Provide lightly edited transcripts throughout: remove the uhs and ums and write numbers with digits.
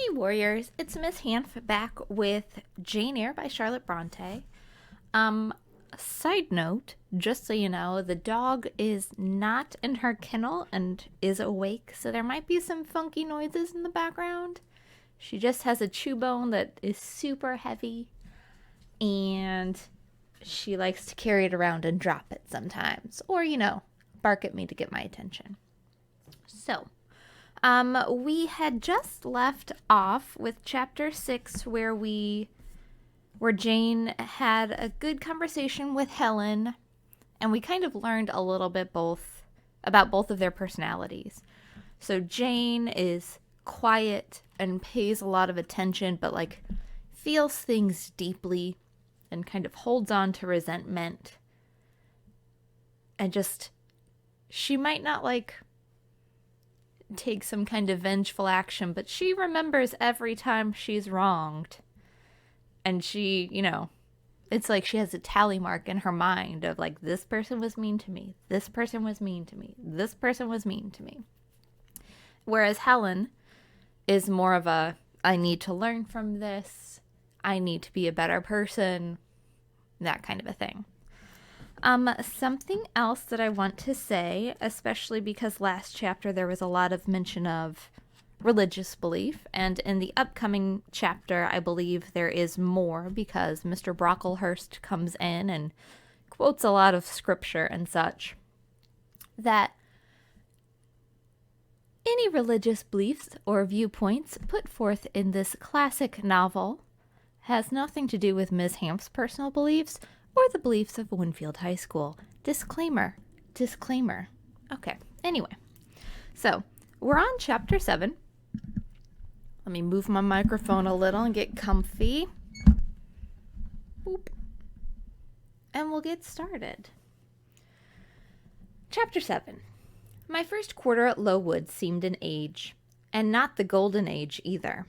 Hey Warriors, it's Miss Hanff back with Jane Eyre by Charlotte Bronte. Um, Side note, just so you know, the dog is not in her kennel and is awake, so there might be some funky noises in the background. She just has a chew bone that is super heavy, and she likes to carry it around and drop it sometimes, or, bark at me to get my attention. So, we had just left off with chapter 6 where Jane had a good conversation with Helen, and we kind of learned a little bit about both of their personalities. So Jane is quiet and pays a lot of attention, but feels things deeply and kind of holds on to resentment. And just she might not take some kind of vengeful action, but she remembers every time she's wronged. And she, it's like she has a tally mark in her mind of this person was mean to me, this person was mean to me, this person was mean to me. Whereas Helen is more of I need to learn from this, I need to be a better person, that kind of a thing. Something else that I want to say, especially because last chapter there was a lot of mention of religious belief, and in the upcoming chapter I believe there is more because Mr. Brocklehurst comes in and quotes a lot of scripture and such, that any religious beliefs or viewpoints put forth in this classic novel has nothing to do with Ms. Hanff's personal beliefs or the beliefs of Winfield High School. Disclaimer. Disclaimer. Okay, anyway. So, we're on chapter 7. Let me move my microphone a little and get comfy. Boop. And we'll get started. Chapter 7. My first quarter at Lowood seemed an age, and not the golden age either.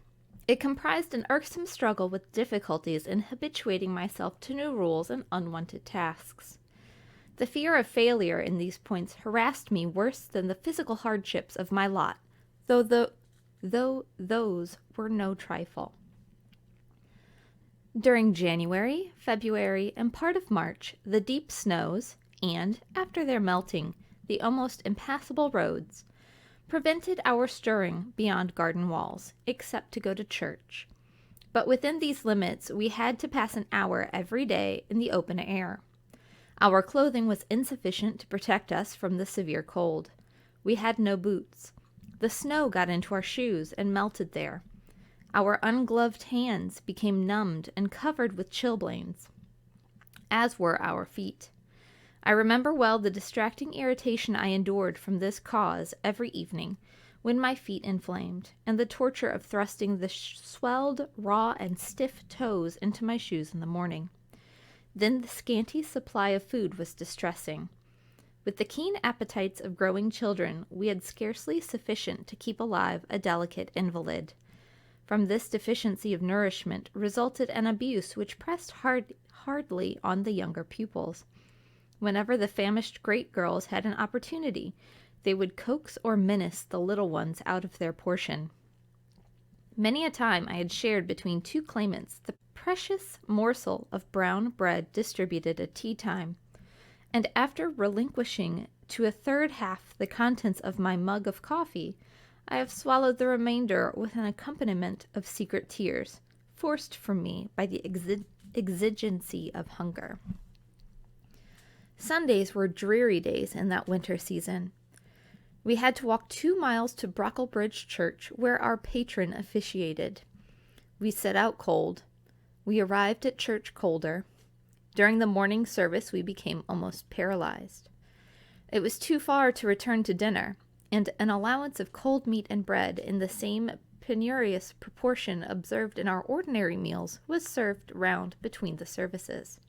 It comprised an irksome struggle with difficulties in habituating myself to new rules and unwanted tasks. The fear of failure in these points harassed me worse than the physical hardships of my lot, though those were no trifle. During January, February, and part of March, the deep snows, and, after their melting, the almost impassable roads, prevented our stirring beyond garden walls, except to go to church. But within these limits we had to pass an hour every day in the open air. Our clothing was insufficient to protect us from the severe cold. We had no boots. The snow got into our shoes and melted there. Our ungloved hands became numbed and covered with chilblains, as were our feet. I remember well the distracting irritation I endured from this cause every evening, when my feet inflamed, and the torture of thrusting the swelled, raw, and stiff toes into my shoes in the morning. Then the scanty supply of food was distressing. With the keen appetites of growing children, we had scarcely sufficient to keep alive a delicate invalid. From this deficiency of nourishment resulted an abuse which pressed hardly on the younger pupils. Whenever the famished great girls had an opportunity, they would coax or menace the little ones out of their portion. Many a time I had shared between two claimants the precious morsel of brown bread distributed at tea-time, and after relinquishing to a third half the contents of my mug of coffee, I have swallowed the remainder with an accompaniment of secret tears, forced from me by the exigency of hunger. Sundays were dreary days in that winter season. We had to walk 2 miles to Brocklebridge Church, where our patron officiated. We set out cold. We arrived at church colder. During the morning service we became almost paralyzed. It was too far to return to dinner, and an allowance of cold meat and bread in the same penurious proportion observed in our ordinary meals was served round between the services.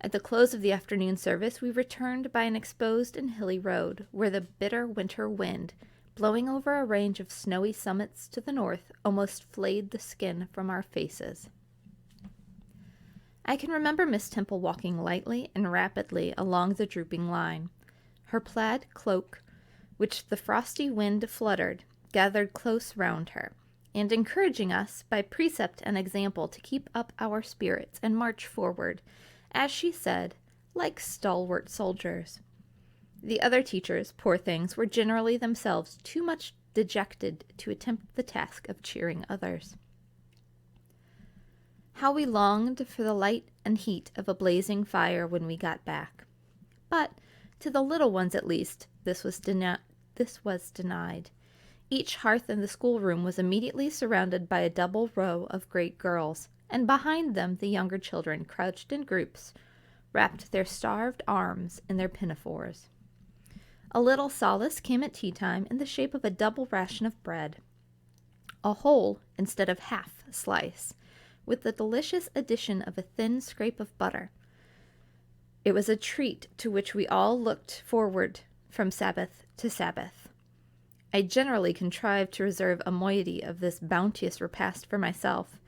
At the close of the afternoon service, we returned by an exposed and hilly road, where the bitter winter wind, blowing over a range of snowy summits to the north, almost flayed the skin from our faces. I can remember Miss Temple walking lightly and rapidly along the drooping line. Her plaid cloak, which the frosty wind fluttered, gathered close round her, and encouraging us by precept and example to keep up our spirits and march forward, as she said, like stalwart soldiers. The other teachers, poor things, were generally themselves too much dejected to attempt the task of cheering others. How we longed for the light and heat of a blazing fire when we got back. But, to the little ones at least, this was denied. Each hearth in the schoolroom was immediately surrounded by a double row of great girls, and behind them the younger children crouched in groups, wrapped their starved arms in their pinafores. A little solace came at tea time in the shape of a double ration of bread, a whole instead of half slice, with the delicious addition of a thin scrape of butter. It was a treat to which we all looked forward from Sabbath to Sabbath. I generally contrived to reserve a moiety of this bounteous repast for myself,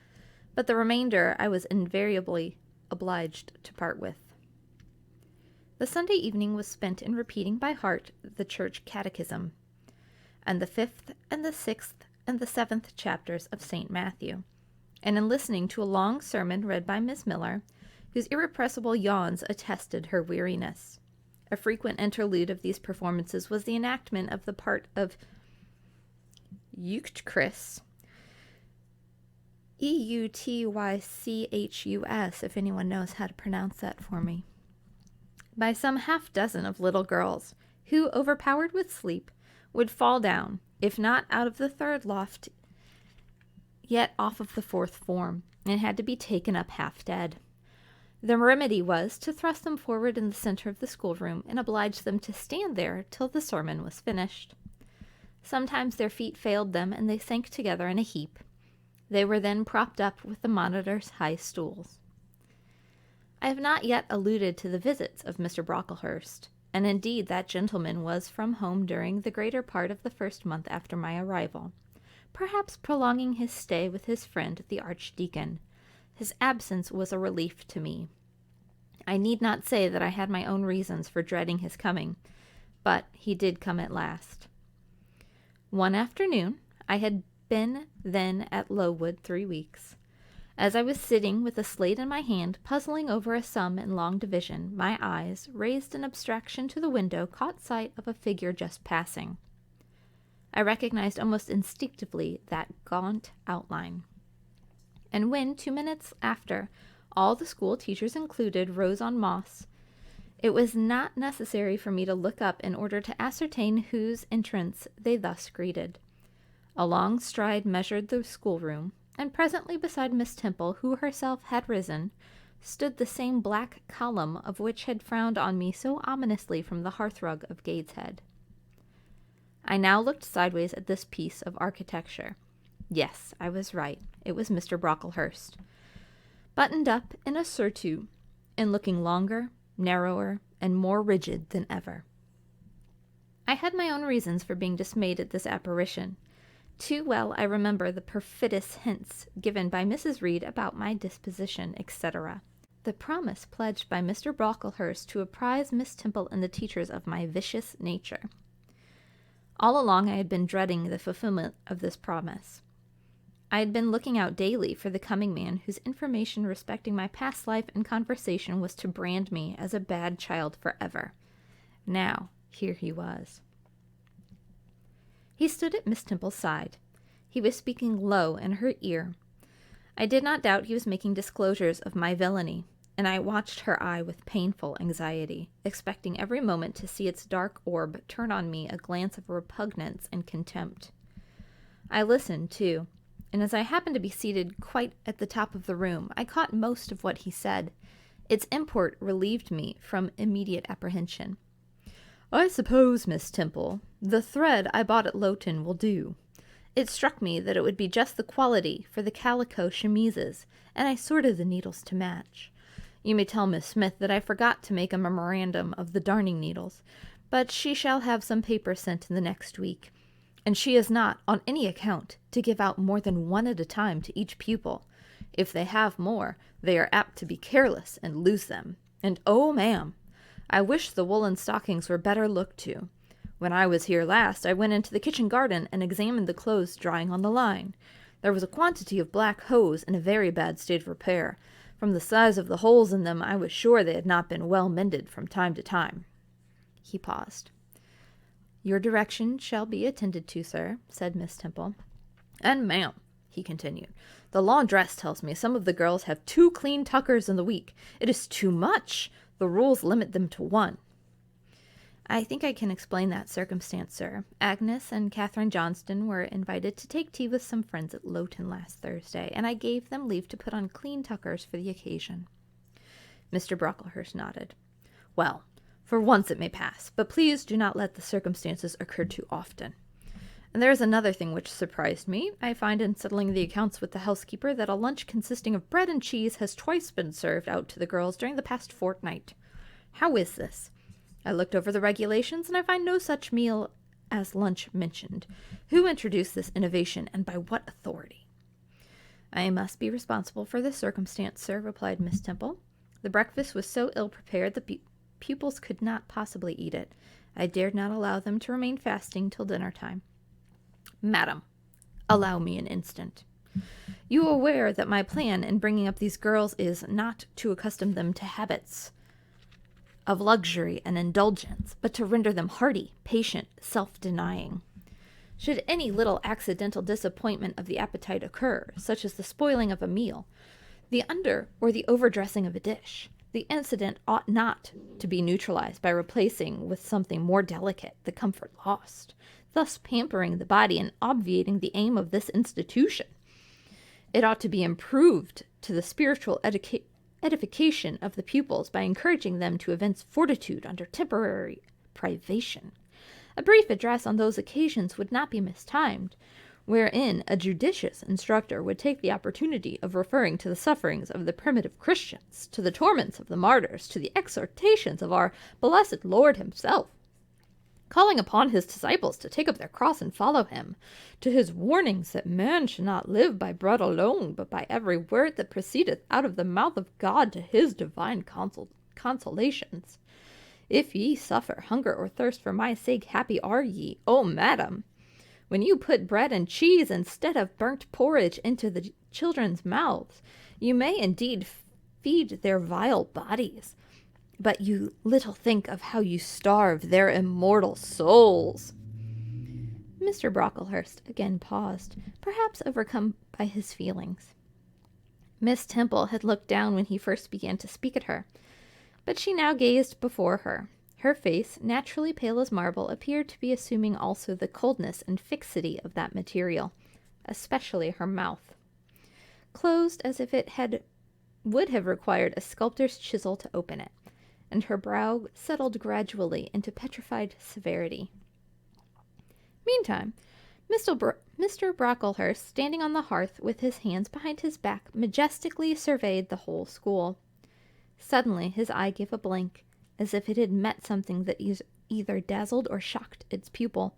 but the remainder I was invariably obliged to part with. The Sunday evening was spent in repeating by heart the church catechism, and the 5th and the 6th and the 7th chapters of St. Matthew, and in listening to a long sermon read by Miss Miller, whose irrepressible yawns attested her weariness. A frequent interlude of these performances was the enactment of the part of Eutychus, Eutychus, if anyone knows how to pronounce that for me, by some half-dozen of little girls, who, overpowered with sleep, would fall down, if not out of the 3rd loft, yet off of the 4th form, and had to be taken up half dead. The remedy was to thrust them forward in the center of the schoolroom and oblige them to stand there till the sermon was finished. Sometimes their feet failed them, and they sank together in a heap. They were then propped up with the monitor's high stools. I have not yet alluded to the visits of Mr. Brocklehurst, and indeed that gentleman was from home during the greater part of the 1st month after my arrival, perhaps prolonging his stay with his friend the Archdeacon. His absence was a relief to me. I need not say that I had my own reasons for dreading his coming, but he did come at last. One afternoon, I had been then at Lowood 3 weeks. As I was sitting with a slate in my hand, puzzling over a sum in long division, my eyes, raised in abstraction to the window, caught sight of a figure just passing. I recognized almost instinctively that gaunt outline. And when, 2 minutes after, all the school teachers included rose on moss, it was not necessary for me to look up in order to ascertain whose entrance they thus greeted. A long stride measured the schoolroom, and presently beside Miss Temple, who herself had risen, stood the same black column of which had frowned on me so ominously from the hearthrug of Gateshead. I now looked sideways at this piece of architecture. Yes, I was right. It was Mr. Brocklehurst, buttoned up in a surtout, and looking longer, narrower, and more rigid than ever. I had my own reasons for being dismayed at this apparition. Too well I remember the perfidious hints given by Mrs. Reed about my disposition, etc. The promise pledged by Mr. Brocklehurst to apprise Miss Temple and the teachers of my vicious nature. All along I had been dreading the fulfillment of this promise. I had been looking out daily for the coming man whose information respecting my past life and conversation was to brand me as a bad child forever. Now, here he was. He stood at Miss Temple's side. He was speaking low in her ear. I did not doubt he was making disclosures of my villainy, and I watched her eye with painful anxiety, expecting every moment to see its dark orb turn on me a glance of repugnance and contempt. I listened, too, and as I happened to be seated quite at the top of the room, I caught most of what he said. Its import relieved me from immediate apprehension. "I suppose, Miss Temple, the thread I bought at Lowton will do. It struck me that it would be just the quality for the calico chemises, and I sorted the needles to match. You may tell Miss Smith that I forgot to make a memorandum of the darning needles, but she shall have some paper sent in the next week, and she is not, on any account, to give out more than one at a time to each pupil. If they have more, they are apt to be careless and lose them. And oh, ma'am, I wish the woolen stockings were better looked to. When I was here last, I went into the kitchen garden and examined the clothes drying on the line. There was a quantity of black hose in a very bad state of repair. From the size of the holes in them, I was sure they had not been well mended from time to time. He paused. Your direction shall be attended to, sir, said Miss Temple. And, ma'am, he continued, the laundress tells me some of the girls have 2 clean tuckers in the week. It is too much. The rules limit them to 1. I think I can explain that circumstance, sir. Agnes and Catherine Johnston were invited to take tea with some friends at Lowton last Thursday, and I gave them leave to put on clean tuckers for the occasion. Mr. Brocklehurst nodded. Well, for once it may pass, but please do not let the circumstances occur too often. And there is another thing which surprised me. I find in settling the accounts with the housekeeper that a lunch consisting of bread and cheese has twice been served out to the girls during the past fortnight. How is this? I looked over the regulations, and I find no such meal as lunch mentioned. Who introduced this innovation, and by what authority? I must be responsible for this circumstance, sir, replied Miss Temple. The breakfast was so ill-prepared that pupils could not possibly eat it. I dared not allow them to remain fasting till dinner-time. Madam, allow me an instant. You are aware that my plan in bringing up these girls is not to accustom them to habits of luxury and indulgence, but to render them hardy, patient, self-denying. Should any little accidental disappointment of the appetite occur, such as the spoiling of a meal, the under or the overdressing of a dish, the incident ought not to be neutralized by replacing with something more delicate the comfort lost, thus pampering the body and obviating the aim of this institution. It ought to be improved to the spiritual edification of the pupils by encouraging them to evince fortitude under temporary privation. A brief address on those occasions would not be mistimed, wherein a judicious instructor would take the opportunity of referring to the sufferings of the primitive Christians, to the torments of the martyrs, to the exhortations of our blessed Lord himself, calling upon his disciples to take up their cross and follow him, to his warnings that man should not live by bread alone, but by every word that proceedeth out of the mouth of God, to his divine consolations. If ye suffer hunger or thirst for my sake, happy are ye, O madam, when you put bread and cheese instead of burnt porridge into the children's mouths. You may indeed feed their vile bodies, but you little think of how you starve their immortal souls. Mr. Brocklehurst again paused, perhaps overcome by his feelings. Miss Temple had looked down when he first began to speak at her, but she now gazed before her. Her face, naturally pale as marble, appeared to be assuming also the coldness and fixity of that material, especially her mouth, closed as if it would have required a sculptor's chisel to open it, and her brow settled gradually into petrified severity. Meantime, Mr. Brocklehurst, standing on the hearth with his hands behind his back, majestically surveyed the whole school. Suddenly his eye gave a blink, as if it had met something that either dazzled or shocked its pupil.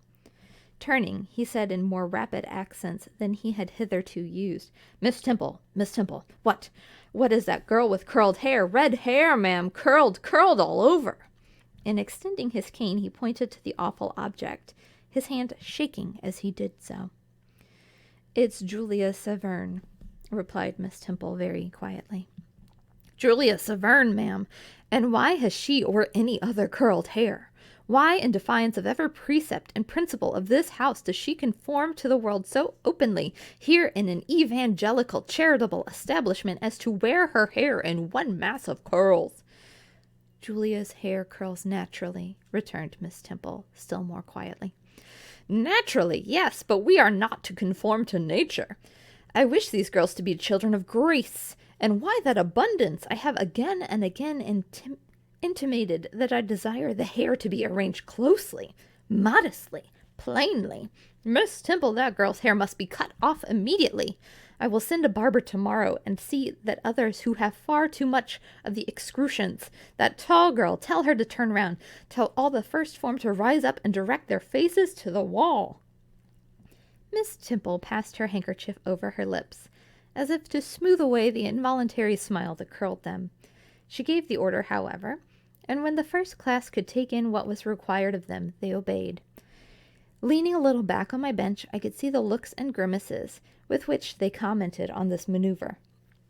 Turning, he said in more rapid accents than he had hitherto used, Miss Temple, what is that girl with curled hair? Red hair, ma'am, curled all over. And extending his cane, he pointed to the awful object, his hand shaking as he did so. It's Julia Severn, replied Miss Temple very quietly. Julia Severn, ma'am, and why has she or any other curled hair? Why, in defiance of every precept and principle of this house, does she conform to the world so openly here in an evangelical charitable establishment as to wear her hair in one mass of curls? Julia's hair curls naturally, returned Miss Temple, still more quietly. Naturally, yes, but we are not to conform to nature. I wish these girls to be children of grace, and why that abundance? I have again and again intimated that I desire the hair to be arranged closely, modestly, plainly. Miss Temple, that girl's hair must be cut off immediately. I will send a barber tomorrow and see that others who have far too much of the excrucians. That tall girl, tell her to turn round. Tell all the first form to rise up and direct their faces to the wall. Miss Temple passed her handkerchief over her lips, as if to smooth away the involuntary smile that curled them. She gave the order, however, and when the first class could take in what was required of them, they obeyed. Leaning a little back on my bench, I could see the looks and grimaces with which they commented on this maneuver.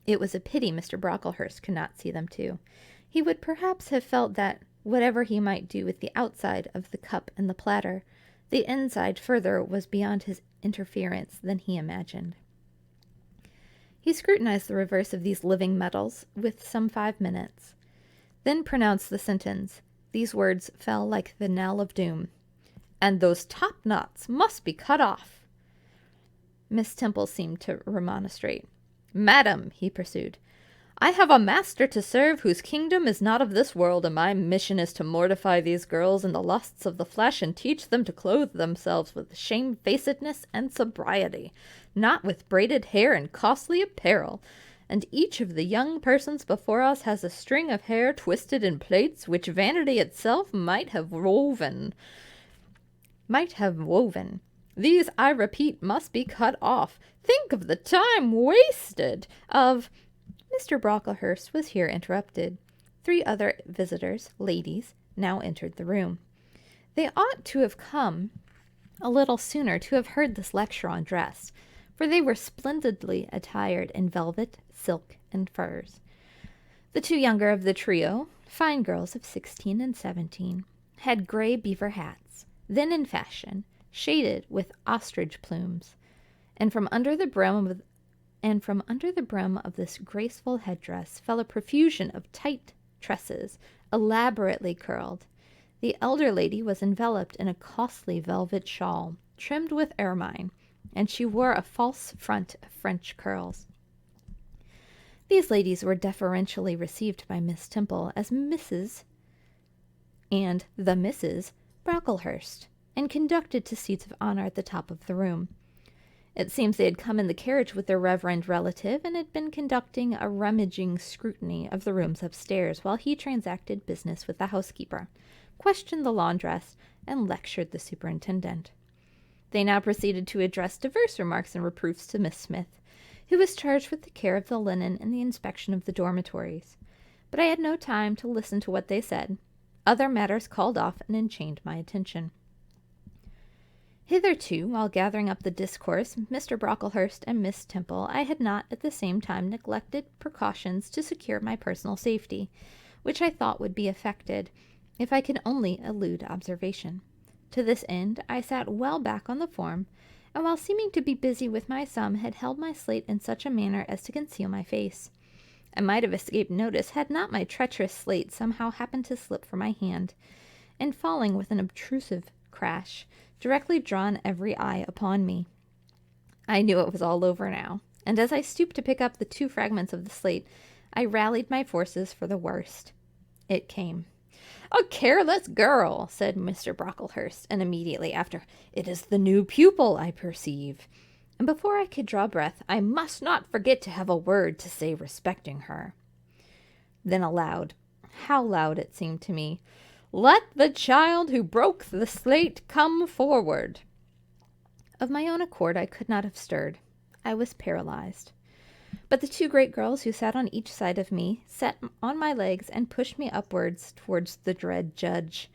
It was a pity Mr. Brocklehurst could not see them too. He would perhaps have felt that, whatever he might do with the outside of the cup and the platter, the inside further was beyond his interference than he imagined. He scrutinized the reverse of these living metals with some 5 minutes, then pronounced the sentence. These words fell like the knell of doom. "And those top knots must be cut off." Miss Temple seemed to remonstrate. "Madam," he pursued, "I have a master to serve whose kingdom is not of this world, and my mission is to mortify these girls in the lusts of the flesh and teach them to clothe themselves with shamefacedness and sobriety, not with braided hair and costly apparel. And each of the young persons before us has a string of hair twisted in plaits which vanity itself might have woven. These, I repeat, must be cut off. Think of the time wasted of—" Mr. Brocklehurst was here interrupted. 3 other visitors, ladies, now entered the room. They ought to have come a little sooner to have heard this lecture on dress, for they were splendidly attired in velvet, silk, and furs. The 2 younger of the trio, fine girls of 16 and 17, had gray beaver hats, then in fashion, shaded with ostrich plumes, and from under the brim of this graceful headdress fell a profusion of tight tresses, elaborately curled. The elder lady was enveloped in a costly velvet shawl, trimmed with ermine, and she wore a false front of French curls. These ladies were deferentially received by Miss Temple as Mrs. and the Mrs. Brocklehurst, and conducted to seats of honor at the top of the room. It seems they had come in the carriage with their reverend relative, and had been conducting a rummaging scrutiny of the rooms upstairs, while he transacted business with the housekeeper, questioned the laundress, and lectured the superintendent. They now proceeded to address diverse remarks and reproofs to Miss Smith, who was charged with the care of the linen and the inspection of the dormitories. But I had no time to listen to what they said. Other matters called off and enchained my attention. Hitherto, while gathering up the discourse, Mr. Brocklehurst and Miss Temple, I had not at the same time neglected precautions to secure my personal safety, which I thought would be effected if I could only elude observation. To this end, I sat well back on the form, and while seeming to be busy with my sum, had held my slate in such a manner as to conceal my face. I might have escaped notice had not my treacherous slate somehow happened to slip from my hand, and falling with an obtrusive crash, directly drawn every eye upon me. I knew it was all over now, and as I stooped to pick up the 2 fragments of the slate, I rallied my forces for the worst. It came. "A careless girl," said Mr. Brocklehurst, and immediately after, "It is the new pupil, I perceive." And before I could draw breath, "I must not forget to have a word to say respecting her." Then aloud, how loud it seemed to me, "Let the child who broke the slate come forward." Of my own accord, I could not have stirred. I was paralyzed. But the 2 great girls who sat on each side of me set on my legs and pushed me upwards towards the dread judge.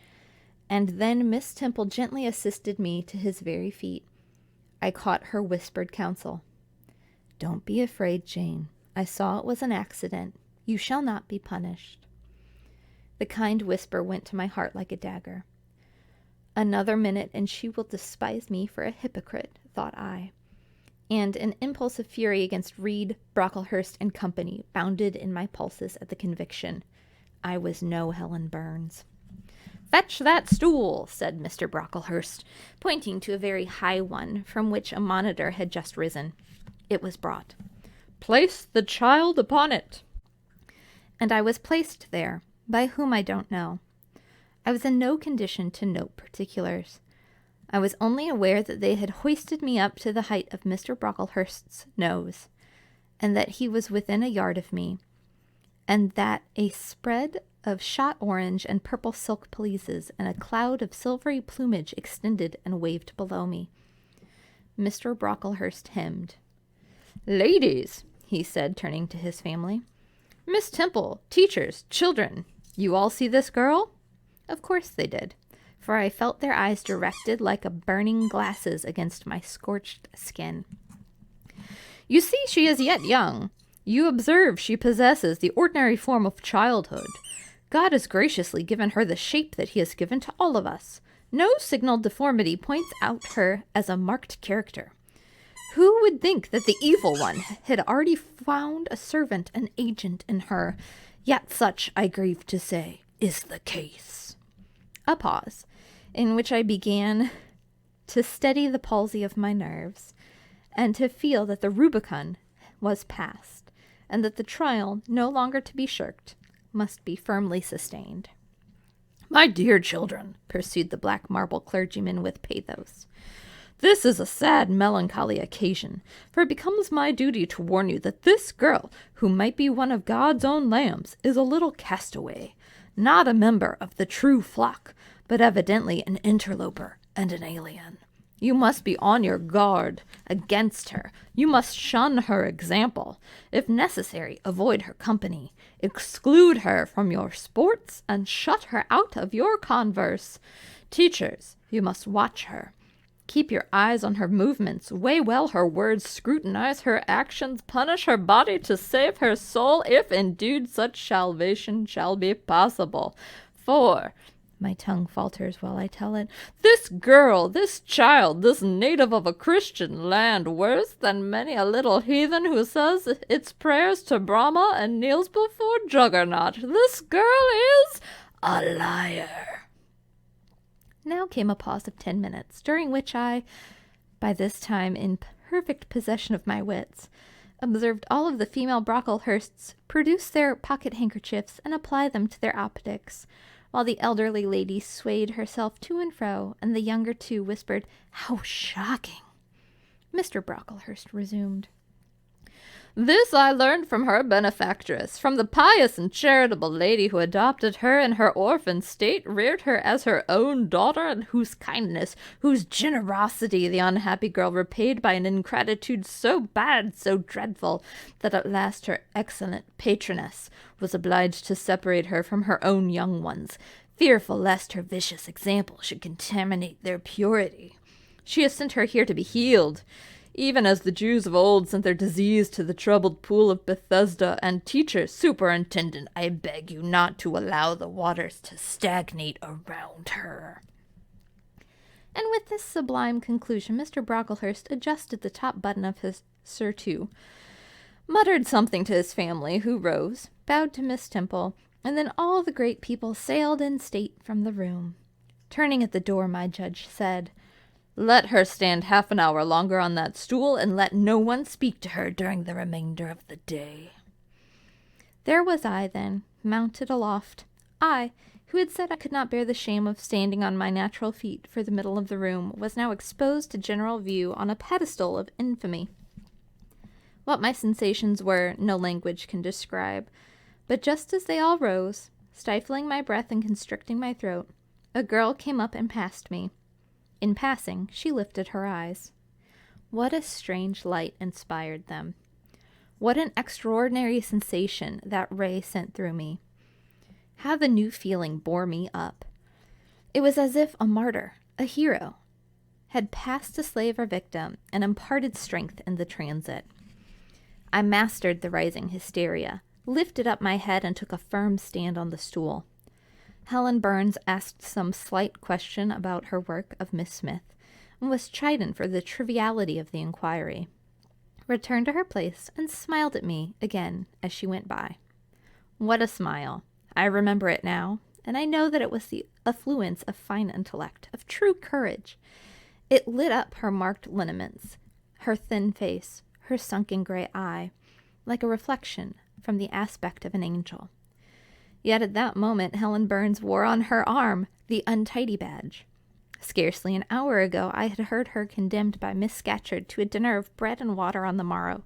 And then Miss Temple gently assisted me to his very feet. I caught her whispered counsel. "Don't be afraid, Jane. I saw it was an accident. You shall not be punished." The kind whisper went to my heart like a dagger. Another minute and she will despise me for a hypocrite, thought I. And an impulse of fury against Reed, Brocklehurst, and company bounded in my pulses at the conviction. I was no Helen Burns. "Fetch that stool," said Mr. Brocklehurst, pointing to a very high one from which a monitor had just risen. It was brought. "Place the child upon it." And I was placed there. By whom I don't know. I was in no condition to note particulars. I was only aware that they had hoisted me up to the height of Mr. Brocklehurst's nose, and that he was within a yard of me, and that a spread of shot orange and purple silk pelisses and a cloud of silvery plumage extended and waved below me. Mr. Brocklehurst hemmed. "Ladies," he said, turning to his family, "Miss Temple, teachers, children, you all see this girl?" Of course they did. for I felt their eyes directed like a burning glasses against my scorched skin. You see, she is yet young. You observe she possesses the ordinary form of childhood. God has graciously given her the shape that he has given to all of us. No signal deformity points out her as a marked character. Who would think that the evil one had already found a servant and agent in her? Yet such, I grieve to say, is the case. A pause, in which I began to steady the palsy of my nerves, and to feel that the Rubicon was passed, and that the trial, no longer to be shirked, must be firmly sustained. My dear children, pursued the black marble clergyman with pathos, this is a sad, melancholy occasion, for it becomes my duty to warn you that this girl, who might be one of God's own lambs, is a little castaway, not a member of the true flock, but evidently an interloper and an alien. You must be on your guard against her. You must shun her example. If necessary, avoid her company. Exclude her from your sports and shut her out of your converse. Teachers, you must watch her. Keep your eyes on her movements, weigh well her words, scrutinize her actions, punish her body to save her soul, if indeed such salvation shall be possible. For, my tongue falters while I tell it, this girl, this child, this native of a Christian land, worse than many a little heathen who says its prayers to Brahma and kneels before Juggernaut, this girl is a liar. Now came a pause of 10 minutes, during which I, by this time in perfect possession of my wits, observed all of the female Brocklehursts produce their pocket handkerchiefs and apply them to their optics, while the elderly lady swayed herself to and fro, and the younger two whispered, "How shocking!" Mr. Brocklehurst resumed. This I learned from her benefactress, from the pious and charitable lady who adopted her in her orphan state, reared her as her own daughter, and whose kindness, whose generosity the unhappy girl repaid by an ingratitude so bad, so dreadful, that at last her excellent patroness was obliged to separate her from her own young ones, fearful lest her vicious example should contaminate their purity. She has sent her here to be healed, even as the Jews of old sent their disease to the troubled pool of Bethesda. And teacher, superintendent, I beg you not to allow the waters to stagnate around her. And with this sublime conclusion, Mr. Brocklehurst adjusted the top button of his surtout, muttered something to his family, who rose, bowed to Miss Temple, and then all the great people sailed in state from the room. Turning at the door, my judge said, Let her stand half an hour longer on that stool, and let no one speak to her during the remainder of the day. There was I, then, mounted aloft. I, who had said I could not bear the shame of standing on my natural feet for the middle of the room, was now exposed to general view on a pedestal of infamy. What my sensations were, no language can describe, but just as they all rose, stifling my breath and constricting my throat, a girl came up and passed me. In passing, she lifted her eyes. What a strange light inspired them. What an extraordinary sensation that ray sent through me. How the new feeling bore me up. It was as if a martyr, a hero, had passed a slave or victim and imparted strength in the transit. I mastered the rising hysteria, lifted up my head, and took a firm stand on the stool. Helen Burns asked some slight question about her work of Miss Smith, and was chidden for the triviality of the inquiry, returned to her place, and smiled at me again as she went by. What a smile! I remember it now, and I know that it was the affluence of fine intellect, of true courage. It lit up her marked lineaments, her thin face, her sunken gray eye, like a reflection from the aspect of an angel. Yet at that moment Helen Burns wore on her arm the untidy badge. Scarcely an hour ago I had heard her condemned by Miss Scatcherd to a dinner of bread and water on the morrow,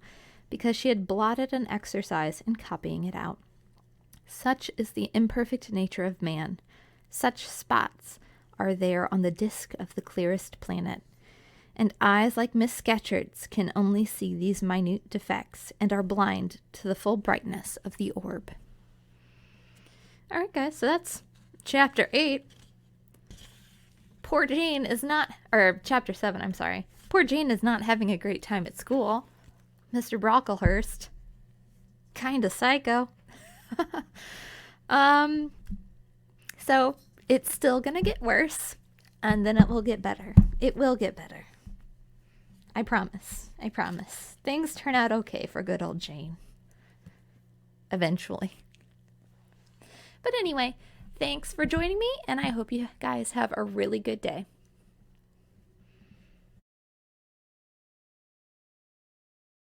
because she had blotted an exercise in copying it out. Such is the imperfect nature of man. Such spots are there on the disk of the clearest planet, and eyes like Miss Scatcherd's can only see these minute defects, and are blind to the full brightness of the orb. Alright guys, so that's chapter 8. poor Jane is not, or chapter 7, I'm sorry. Poor Jane is not having a great time at school. Mr. Brocklehurst, kinda psycho. So it's still gonna get worse, and then it will get better. It will get better. I promise. I promise. Things turn out okay for good old Jane. Eventually. But anyway, thanks for joining me, and I hope you guys have a really good day.